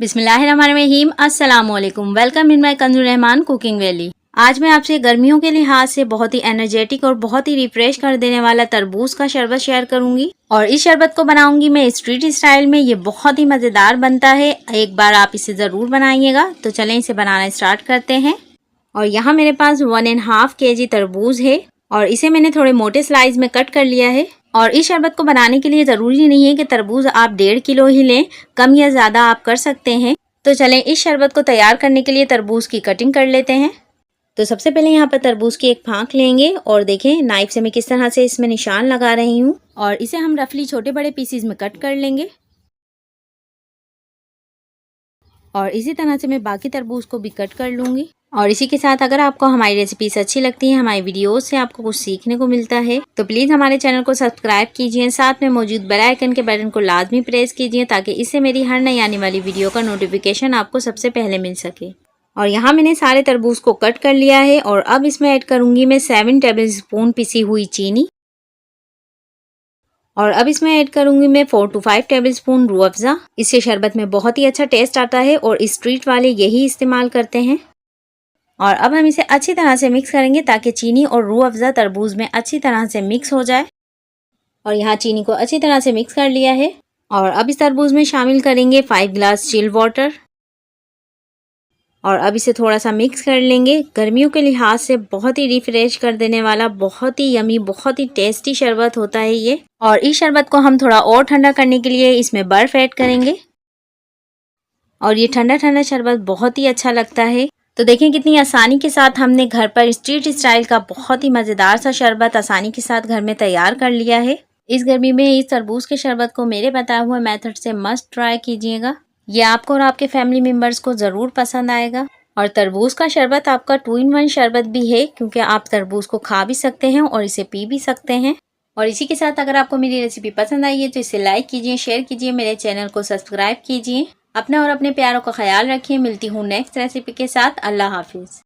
बिस्मिल्लाहिर्रहमानिर्रहीम। अस्सलामुअलैकुम। Welcome in my कंजुल Rahman cooking valley. आज मैं आपसे गर्मियों के लिहाज से बहुत ही एनर्जेटिक और बहुत ही रिफ्रेश कर देने वाला तरबूज का शरबत शेयर करूंगी और इस शरबत को बनाऊंगी मैं स्ट्रीट स्टाइल में। ये बहुत ही मज़ेदार बनता है, एक बार आप इसे ज़रूर बनाइएगा। तो चलें इसे बनाना स्टार्ट करते हैं। और यहाँ मेरे पास 1.5 kg तरबूज है और इसे मैंने थोड़े मोटे स्लाइस में कट कर लिया है। और इस शरबत को बनाने के लिए ज़रूरी नहीं है कि तरबूज आप 1.5 किलो ही लें, कम या ज़्यादा आप कर सकते हैं। तो चलें इस शरबत को तैयार करने के लिए तरबूज की कटिंग कर लेते हैं। तो सबसे पहले यहाँ पर तरबूज की एक फांक लेंगे और देखें नाइफ से मैं किस तरह से इसमें निशान लगा रही हूँ और इसे हम रफली छोटे बड़े पीसीज में कट कर लेंगे। और इसी तरह से मैं बाकी तरबूज को भी कट कर लूँगी। और इसी के साथ अगर आपको हमारी रेसिपीज अच्छी लगती हैं, हमारी वीडियोस से आपको कुछ सीखने को मिलता है, तो प्लीज़ हमारे चैनल को सब्सक्राइब कीजिए। साथ में मौजूद बेल आइकन के बटन को लाजमी प्रेस कीजिए ताकि इससे मेरी हर नई आने वाली वीडियो का नोटिफिकेशन आपको सबसे पहले मिल सके। और यहाँ मैंने सारे तरबूज को कट कर लिया है और अब इसमें ऐड करूँगी मैं 7 टेबल स्पून पिसी हुई चीनी। और अब इसमें ऐड करूंगी मैं 4 to 5 table spoon Rooh Afza. इससे शरबत में बहुत ही अच्छा टेस्ट आता है और स्ट्रीट वाले यही इस्तेमाल करते हैं। और अब हम इसे अच्छी तरह से मिक्स करेंगे ताकि चीनी और रूह अफ़ज़ा तरबूज में अच्छी तरह से मिक्स हो जाए। और यहाँ चीनी को अच्छी तरह से मिक्स कर लिया है। और अब इस तरबूज में शामिल करेंगे 5 गिलास चिल वाटर और अब इसे थोड़ा सा मिक्स कर लेंगे। गर्मियों के लिहाज से बहुत ही रिफ्रेश कर देने वाला, बहुत ही यमी, बहुत ही टेस्टी शरबत होता है ये। और इस शरबत को हम थोड़ा और ठंडा करने के लिए इसमें बर्फ़ ऐड करेंगे और ये ठंडा ठंडा शरबत बहुत ही अच्छा लगता है। तो देखें कितनी आसानी के साथ हमने घर पर स्ट्रीट स्टाइल का बहुत ही मज़ेदार सा शरबत आसानी के साथ घर में तैयार कर लिया है। इस गर्मी में इस तरबूज के शरबत को मेरे बताए हुए मेथड से मस्ट ट्राई कीजिएगा। ये आपको और आपके फैमिली मेम्बर्स को ज़रूर पसंद आएगा। और तरबूज का शरबत आपका 2 in 1 शरबत भी है, क्योंकि आप तरबूज को खा भी सकते हैं और इसे पी भी सकते हैं। और इसी के साथ अगर आपको मेरी रेसिपी पसंद आई है तो इसे लाइक कीजिए, शेयर कीजिए, मेरे चैनल को सब्सक्राइब कीजिए। अपना और अपने प्यारों का ख्याल रखिए। मिलती हूँ नेक्स्ट रेसिपी के साथ। अल्लाह हाफिज़।